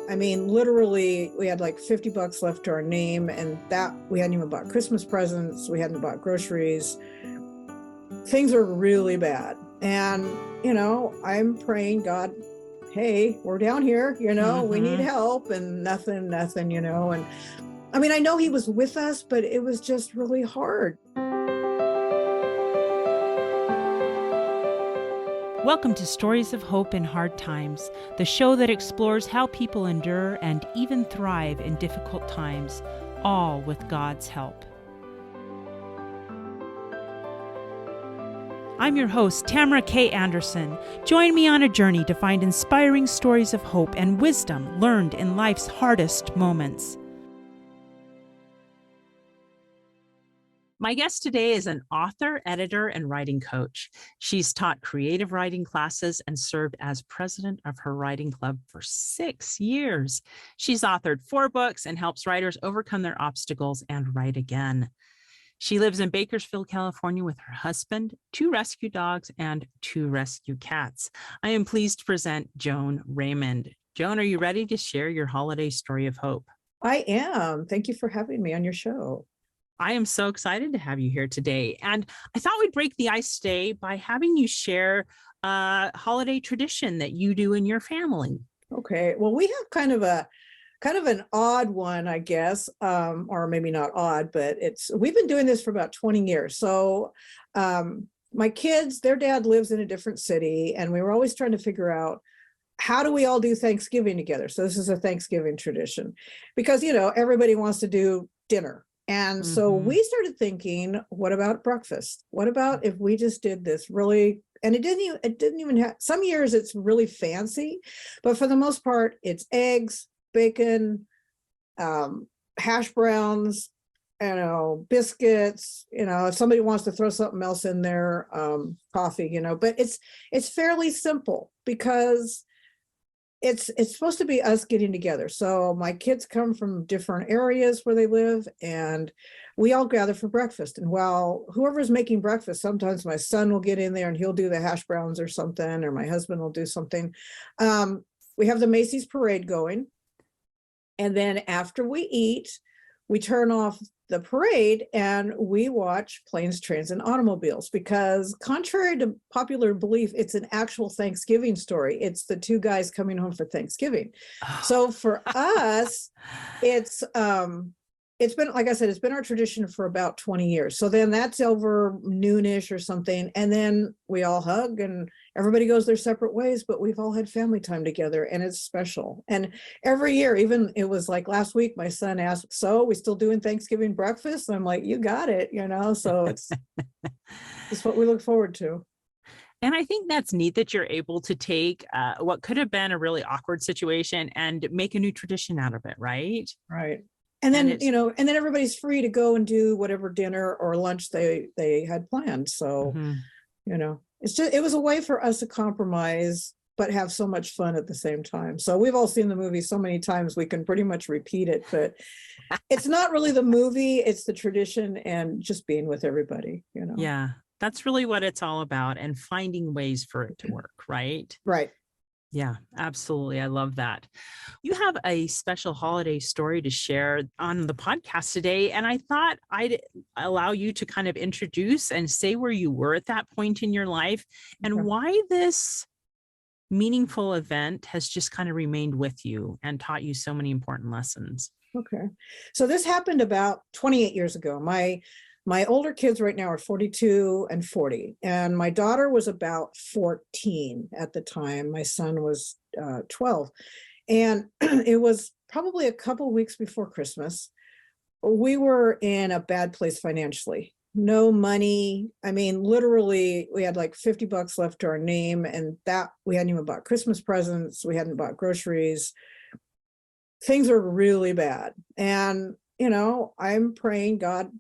I mean, literally, we had like $50 left to our name, and that we hadn't even bought Christmas presents. We hadn't bought groceries. Things are really bad. And, I'm praying, God, hey, we're down here, we need Mm-hmm. help, and nothing, And I mean, I know he was with us, but it was just really hard. Welcome to Stories of Hope in Hard Times, the show that explores how people endure and even thrive in difficult times, all with God's help. I'm your host, Tamara K. Anderson. Join me on a journey to find inspiring stories of hope and wisdom learned in life's hardest moments. My guest today is an author, editor, and writing coach. She's taught creative writing classes and served as president of her writing club for 6 years. She's authored 4 books and helps writers overcome their obstacles and write again. She lives in Bakersfield, California with her husband, 2 rescue dogs, and 2 rescue cats. I am pleased to present Joan Raymond. Joan, are you ready to share your holiday story of hope? I am. Thank you for having me on your show. I am so excited to have you here today. And I thought we'd break the ice today by having you share a holiday tradition that you do in your family. Okay. Well, we have kind of an odd one, I guess, or maybe not odd, but we've been doing this for about 20 years. So my kids, their dad lives in a different city, and we were always trying to figure out, how do we all do Thanksgiving together? So this is a Thanksgiving tradition because, everybody wants to do dinner. And so we started thinking, what about breakfast? What about if we just did this really, and it didn't even have, some years it's really fancy, but for the most part, it's eggs, bacon, hash browns, biscuits, if somebody wants to throw something else in there, coffee, but it's fairly simple because it's supposed to be us getting together. So my kids come from different areas where they live, and we all gather for breakfast. And while whoever's making breakfast, sometimes my son will get in there and he'll do the hash browns or something, or my husband will do something. We have the Macy's parade going. And then after we eat, we turn off the parade and we watch Planes, Trains, and Automobiles, because contrary to popular belief, it's an actual Thanksgiving story. It's the 2 guys coming home for Thanksgiving. So for us, it's been, like I said, it's been our tradition for about 20 years. So then that's over noonish or something. And then we all hug and everybody goes their separate ways, but we've all had family time together, and it's special. And every year, even it was like last week, my son asked, so we still doing Thanksgiving breakfast? And I'm like, you got it, so it's what we look forward to. And I think that's neat that you're able to take what could have been a really awkward situation and make a new tradition out of it, right? Right. And then, and then everybody's free to go and do whatever dinner or lunch they had planned. So, it was a way for us to compromise, but have so much fun at the same time. So we've all seen the movie so many times, we can pretty much repeat it, but it's not really the movie, it's the tradition and just being with everybody, Yeah, that's really what it's all about, and finding ways for it to work, right? Right. Yeah, absolutely. I love that. You have a special holiday story to share on the podcast today, and I thought I'd allow you to kind of introduce and say where you were at that point in your life and why this meaningful event has just kind of remained with you and taught you so many important lessons. Okay. So this happened about 28 years ago. My older kids right now are 42 and 40, and my daughter was about 14 at the time. My son was 12, and it was probably a couple weeks before Christmas. We were in a bad place financially. No money. I mean, literally, we had like $50 left to our name, and that we hadn't even bought Christmas presents. We hadn't bought groceries. Things are really bad. And, I'm praying, God,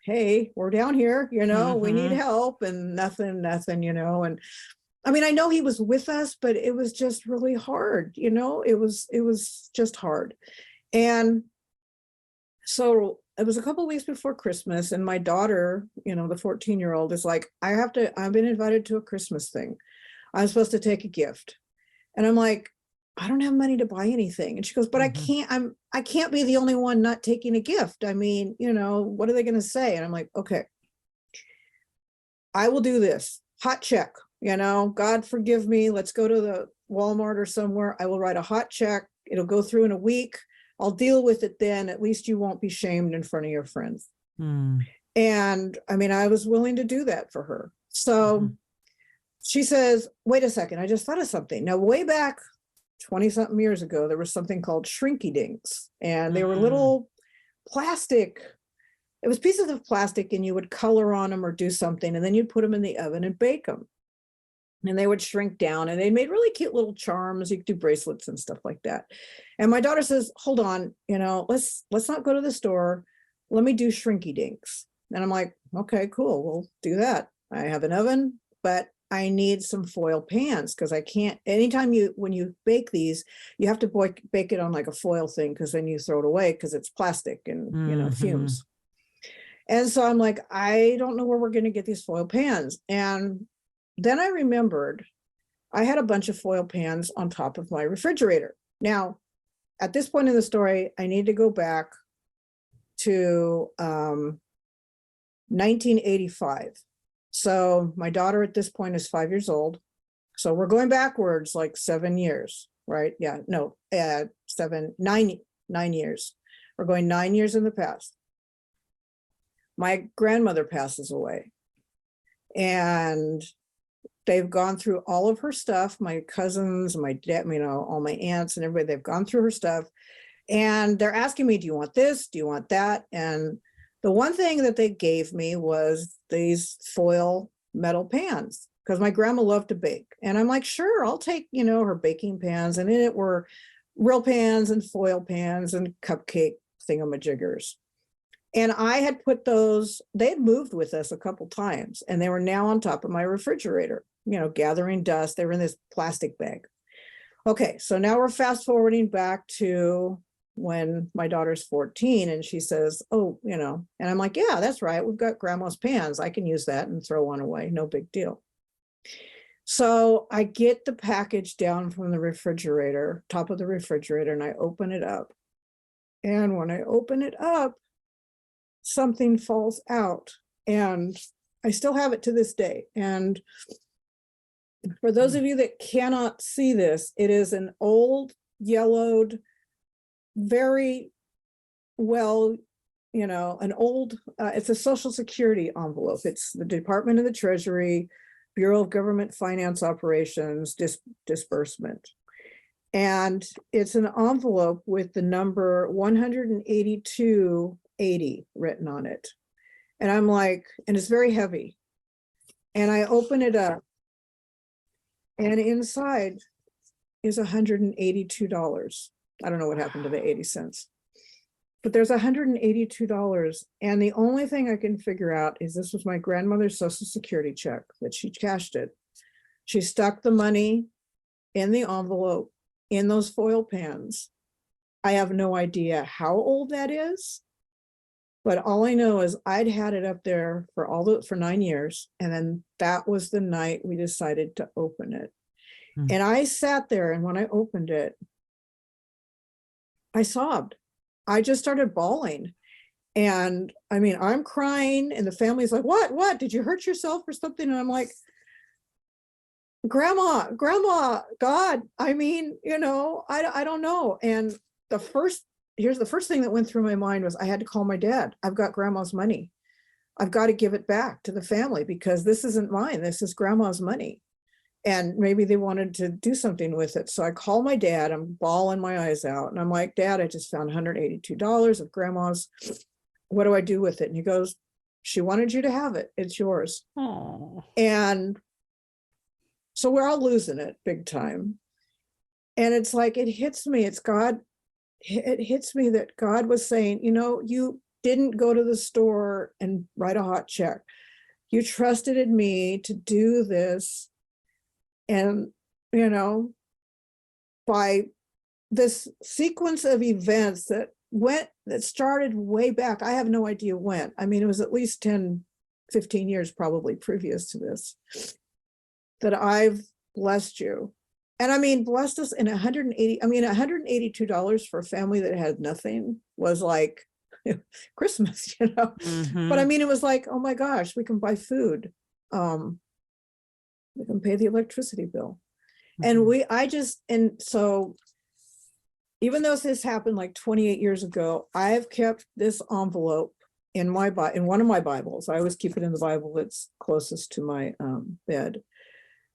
hey, we're down here, we need help, and nothing, and I mean, I know he was with us, but it was just really hard, it was just hard. And so it was a couple of weeks before Christmas, and my daughter, the 14-year-old is like, I've been invited to a Christmas thing. I'm supposed to take a gift. And I'm like, I don't have money to buy anything. And she goes, but I can't be the only one not taking a gift. I mean, you know, what are they going to say? And I'm like, okay, I will do this. Hot check, you know, God forgive me. Let's go to the Walmart or somewhere. I will write a hot check. It'll go through in a week. I'll deal with it then. At least you won't be shamed in front of your friends. And I mean, I was willing to do that for her. So she says, wait a second, I just thought of something. Now, way back 20 something years ago, there was something called shrinky dinks, and they were little plastic. It was pieces of plastic, and you would color on them or do something, and then you'd put them in the oven and bake them. And they would shrink down, and they made really cute little charms. You could do bracelets and stuff like that. And my daughter says, hold on, you know, let's not go to the store. Let me do shrinky dinks. And I'm like, okay, cool, we'll do that. I have an oven, but I need some foil pans because I can't, anytime when you bake these, you have to bake it on like a foil thing because then you throw it away because it's plastic and, you know, fumes. And so I'm like, I don't know where we're going to get these foil pans. And then I remembered I had a bunch of foil pans on top of my refrigerator. Now, at this point in the story, I need to go back to 1985. So my daughter at this point is 5 years old. So we're going backwards like 7 years, right? Yeah, no, 9 years. We're going 9 years in the past. My grandmother passes away, and they've gone through all of her stuff. My cousins, my dad, you know, all my aunts and everybody, they've gone through her stuff, and they're asking me, do you want this? Do you want that? And the one thing that they gave me was these foil metal pans because my grandma loved to bake. And I'm like, sure, I'll take, you know, her baking pans. And in it were real pans and foil pans and cupcake thingamajiggers. And I had put those, they had moved with us a couple times, and they were now on top of my refrigerator, you know, gathering dust. They were in this plastic bag. Okay, so now we're fast forwarding back to when my daughter's 14, and she says, oh, you know, and I'm like, yeah, that's right. We've got grandma's pans. I can use that and throw one away. No big deal. So I get the package down from the refrigerator, top of the refrigerator, and I open it up. And when I open it up, something falls out, and I still have it to this day. And for those of you that cannot see this, it is an old yellowed, very well, you know, an old, it's a Social Security envelope. It's the Department of the Treasury, Bureau of Government Finance Operations, disbursement. And it's an envelope with the number 18280 written on it. And I'm like, and it's very heavy. And I open it up, and inside is $182. I don't know what happened to the 80 cents, but there's $182. And the only thing I can figure out is this was my grandmother's Social Security check that she cashed it. She stuck the money in the envelope in those foil pans. I have no idea how old that is, but all I know is I'd had it up there for 9 years. And then that was the night we decided to open it. And I sat there, and when I opened it, I sobbed. I just started bawling. And I mean, I'm crying, and the family's like, what? Did you hurt yourself or something? And I'm like, Grandma, God, I mean, you know, I don't know. And here's the first thing that went through my mind was I had to call my dad. I've got grandma's money. I've got to give it back to the family because this isn't mine. This is grandma's money. And maybe they wanted to do something with it. So I call my dad, I'm bawling my eyes out. And I'm like, Dad, I just found $182 of grandma's. What do I do with it? And he goes, she wanted you to have it. It's yours. Aww. And so we're all losing it big time. And it's like, it hits me. It's God. It hits me that God was saying, you know, you didn't go to the store and write a hot check. You trusted in me to do this. And, you know, by this sequence of events that started way back, I have no idea when. I mean, it was at least 10, 15 years probably previous to this, that I've blessed you. And I mean, blessed us in $182 for a family that had nothing was like Christmas, you know. But I Mhm. mean, it was like, oh my gosh, we can buy food. We can pay the electricity bill. And Mhm. and so even though this happened like 28 years ago, I've kept this envelope in one of my Bibles. I always keep it in the Bible that's closest to my bed.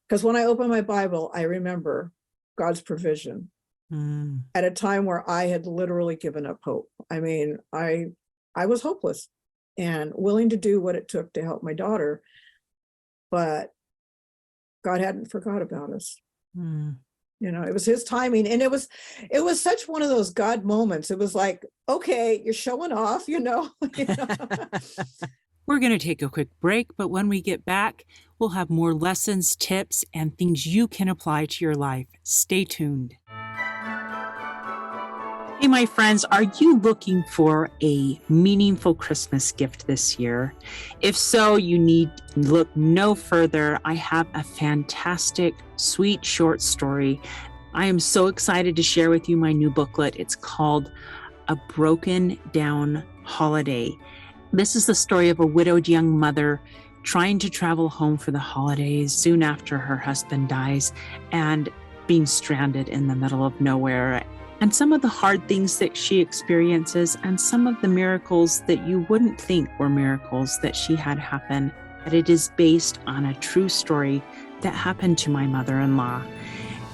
Because when I open my Bible, I remember God's provision Mm. at a time where I had literally given up hope. I mean, I was hopeless and willing to do what it took to help my daughter, but God hadn't forgot about us. Mm. You know, it was his timing. And it was such one of those God moments. It was like, okay, you're showing off, you know. You know? We're going to take a quick break, but when we get back, we'll have more lessons, tips, and things you can apply to your life. Stay tuned. Hey, my friends, are you looking for a meaningful Christmas gift this year? If so, you need look no further. I have a fantastic, sweet short story. I am so excited to share with you my new booklet. It's called A Broken Down Holiday. This is the story of a widowed young mother trying to travel home for the holidays soon after her husband dies and being stranded in the middle of nowhere. And some of the hard things that she experiences and some of the miracles that you wouldn't think were miracles that she had happen. But it is based on a true story that happened to my mother-in-law.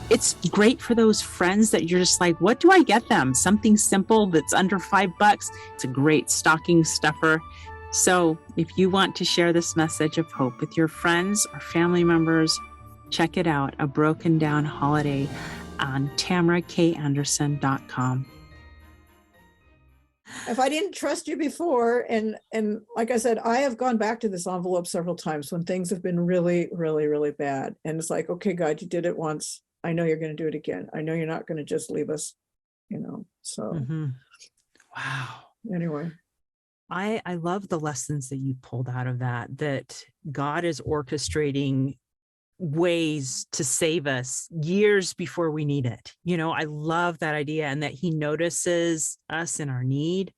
It's great for those friends that you're just like, what do I get them? Something simple that's under $5. It's a great stocking stuffer. So if you want to share this message of hope with your friends or family members, check it out, A Broken Down Holiday on TamaraKAnderson.com. If I didn't trust you before, and like I said, I have gone back to this envelope several times when things have been really, really, really bad. And it's like, okay, God, you did it once. I know you're going to do it again. I know you're not going to just leave us, you know. So Wow. anyway. I love the lessons that you pulled out of that God is orchestrating ways to save us years before we need it. You know, I love that idea, and that he notices us in our need.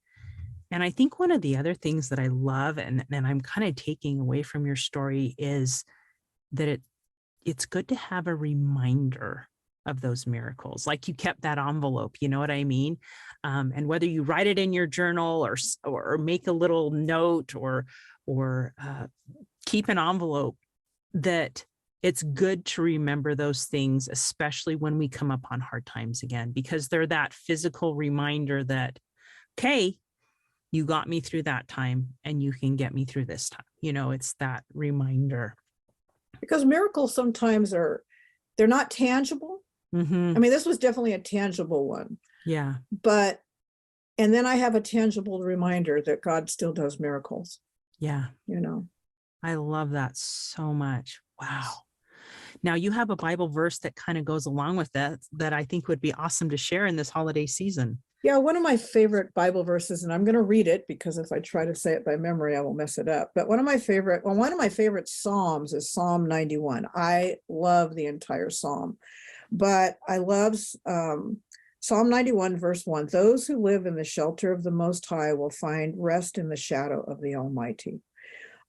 And I think one of the other things that I love and I'm kind of taking away from your story is that it's good to have a reminder of those miracles. Like you kept that envelope, you know what I mean? And whether you write it in your journal or make a little note or keep an envelope, that it's good to remember those things, especially when we come upon hard times again, because they're that physical reminder that, okay, you got me through that time and you can get me through this time. You know, it's that reminder. Because miracles sometimes they're not tangible. Mm-hmm. I mean, this was definitely a tangible one. Yeah. And then I have a tangible reminder that God still does miracles. Yeah. You know. I love that so much. Wow. Now you have a Bible verse that kind of goes along with that I think would be awesome to share in this holiday season. Yeah, one of my favorite Bible verses, and I'm going to read it because if I try to say it by memory, I will mess it up. But one of my favorite Psalms is Psalm 91. I love the entire Psalm, but I love Psalm 91, verse 1. Those who live in the shelter of the Most High will find rest in the shadow of the Almighty.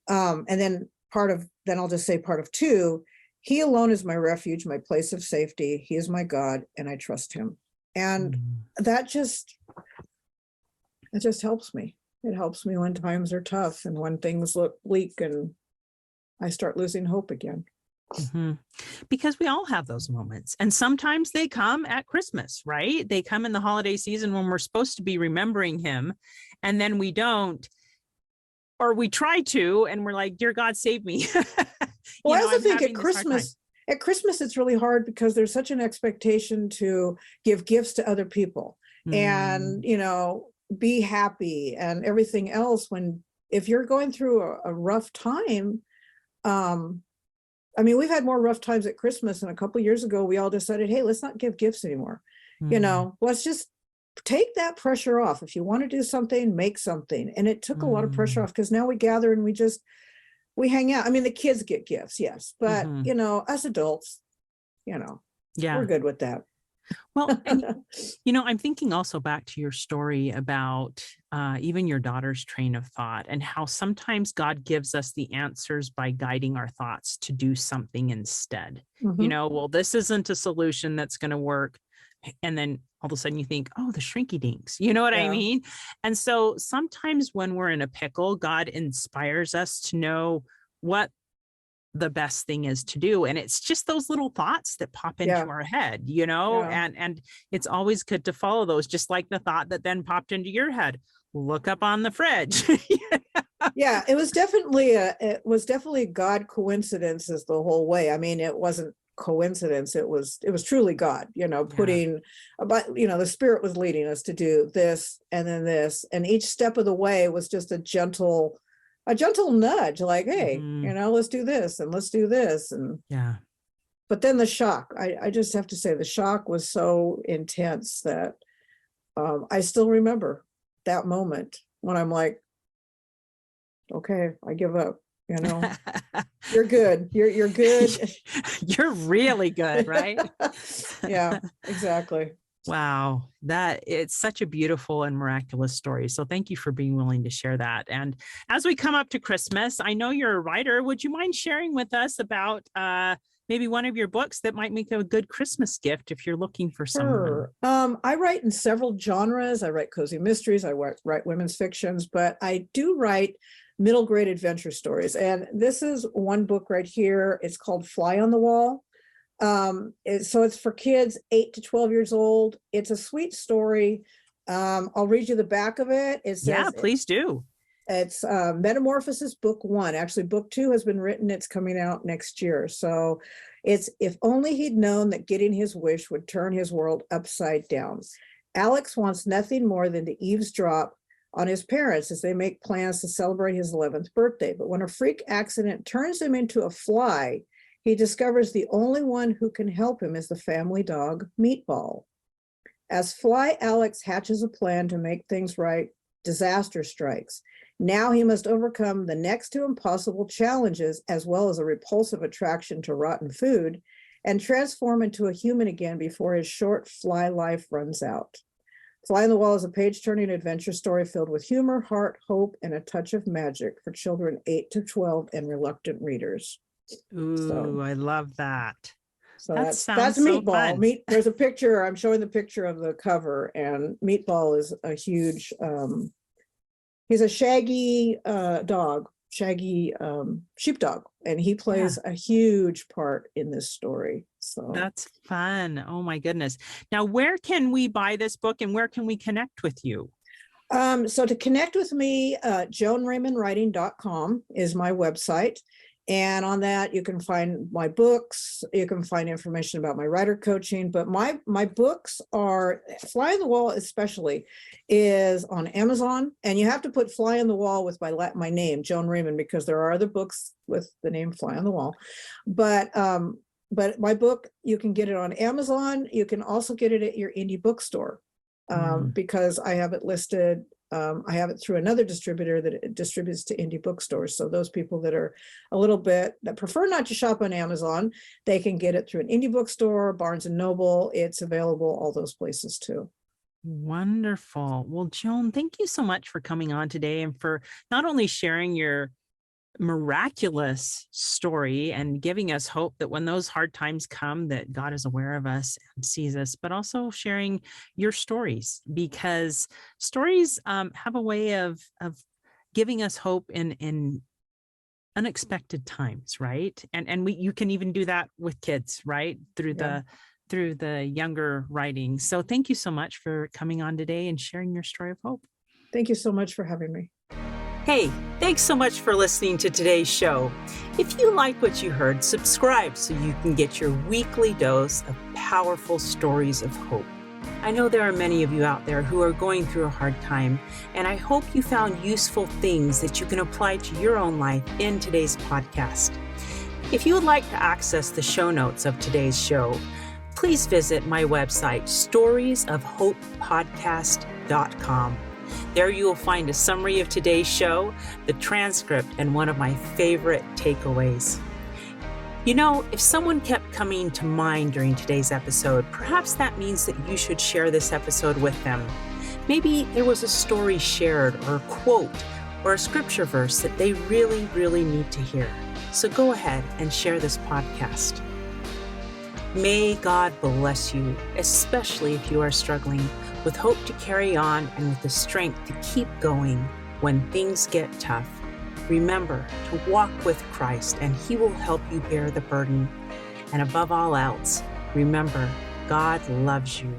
And then I'll just say part of 2. He alone is my refuge, my place of safety. He is my God, and I trust him. And that just helps me. It helps me when times are tough and when things look bleak and I start losing hope again. Mm-hmm. Because we all have those moments, and sometimes they come at Christmas, right? They come in the holiday season when we're supposed to be remembering him, and then we don't, or we try to, and we're like, "Dear God, save me." Well, I also think at Christmas, it's really hard because there's such an expectation to give gifts to other people and, you know, be happy and everything else. If you're going through a rough time, I mean, we've had more rough times at Christmas, and a couple of years ago, we all decided, hey, let's not give gifts anymore. You know, let's just take that pressure off. If you want to do something, make something. And it took a lot of pressure off because now we gather and we hang out. I mean, the kids get gifts, yes, but you know, us adults, you know. Yeah. We're good with that. Well, and I'm thinking also back to your story about even your daughter's train of thought and how sometimes God gives us the answers by guiding our thoughts to do something instead. Mhm. Well, this isn't a solution that's going to work. And then all of a sudden you think, oh, the shrinky dinks, you know what I Yeah. mean? And so sometimes when we're in a pickle, God inspires us to know what the best thing is to do. And it's just those little thoughts that pop into Yeah. our head, Yeah. and it's always good to follow those, just like the thought that then popped into your head. Look up on the fridge. Yeah, it was definitely God coincidences the whole way. I mean, it wasn't coincidence. It was truly God, putting about, the Spirit was leading us to do this and then this. And each step of the way was just a gentle nudge, like, hey, let's do this and let's do this. And Yeah. but then the shock, I just have to say the shock was so intense that I still remember that moment when I'm like, okay, I give up, you're good. You're good. You're really good, right? Yeah, exactly. Wow, that it's such a beautiful and miraculous story. So thank you for being willing to share that. And as we come up to Christmas, I know you're a writer. Would you mind sharing with us about maybe one of your books that might make a good Christmas gift if you're looking for someone? Sure. I write in several genres. I write cozy mysteries. I write women's fictions, but I do write middle grade adventure stories. And this is one book right here. It's called Fly on the Wall. So it's for kids 8 to 12 years old. It's a sweet story. I'll read you the back of it. It says, yeah, please do. It's Metamorphosis Book 1. Actually, Book 2 has been written. It's coming out next year. So it's if only he'd known that getting his wish would turn his world upside down. Alex wants nothing more than to eavesdrop on his parents as they make plans to celebrate his 11th birthday. But when a freak accident turns him into a fly, he discovers the only one who can help him is the family dog, Meatball. As Fly Alex hatches a plan to make things right, disaster strikes. Now he must overcome the next to impossible challenges, as well as a repulsive attraction to rotten food, and transform into a human again before his short fly life runs out. Fly on the Wall is a page-turning adventure story filled with humor, heart, hope, and a touch of magic for children 8 to 12 and reluctant readers. Ooh, I love that. So That that's sounds so Meatball. fun. There's a picture. I'm showing the picture of the cover, and Meatball is a huge. He's a shaggy dog, shaggy sheepdog, and he plays a huge part in this story. So that's fun. Oh my goodness. Now, where can we buy this book, and where can we connect with you? So to connect with me, JoanRaymondWriting.com is my website. And on that, you can find my books. You can find information about my writer coaching. But my books are Fly on the Wall, especially, is on Amazon. And you have to put Fly on the Wall with my name, Joan Raymond, because there are other books with the name Fly on the Wall. But my book, you can get it on Amazon. You can also get it at your indie bookstore because I have it listed. I have it through another distributor that it distributes to indie bookstores. So those people that are that prefer not to shop on Amazon, they can get it through an indie bookstore, Barnes and Noble. It's available all those places too. Wonderful. Well, Joan, thank you so much for coming on today and for not only sharing your miraculous story and giving us hope that when those hard times come that God is aware of us and sees us, but also sharing your stories, because stories have a way of giving us hope in unexpected times, right? And you can even do that with kids, right? Through the younger writing. So thank you so much for coming on today and sharing your story of hope. Thank you so much for having me. Hey, thanks so much for listening to today's show. If you like what you heard, subscribe so you can get your weekly dose of powerful stories of hope. I know there are many of you out there who are going through a hard time, and I hope you found useful things that you can apply to your own life in today's podcast. If you would like to access the show notes of today's show, please visit my website, storiesofhopepodcast.com. There you will find a summary of today's show, the transcript, and one of my favorite takeaways. You know, if someone kept coming to mind during today's episode, perhaps that means that you should share this episode with them. Maybe there was a story shared or a quote or a scripture verse that they really, really need to hear. So go ahead and share this podcast. May God bless you, especially if you are struggling, with hope to carry on and with the strength to keep going when things get tough. Remember to walk with Christ, and He will help you bear the burden. And above all else, remember, God loves you.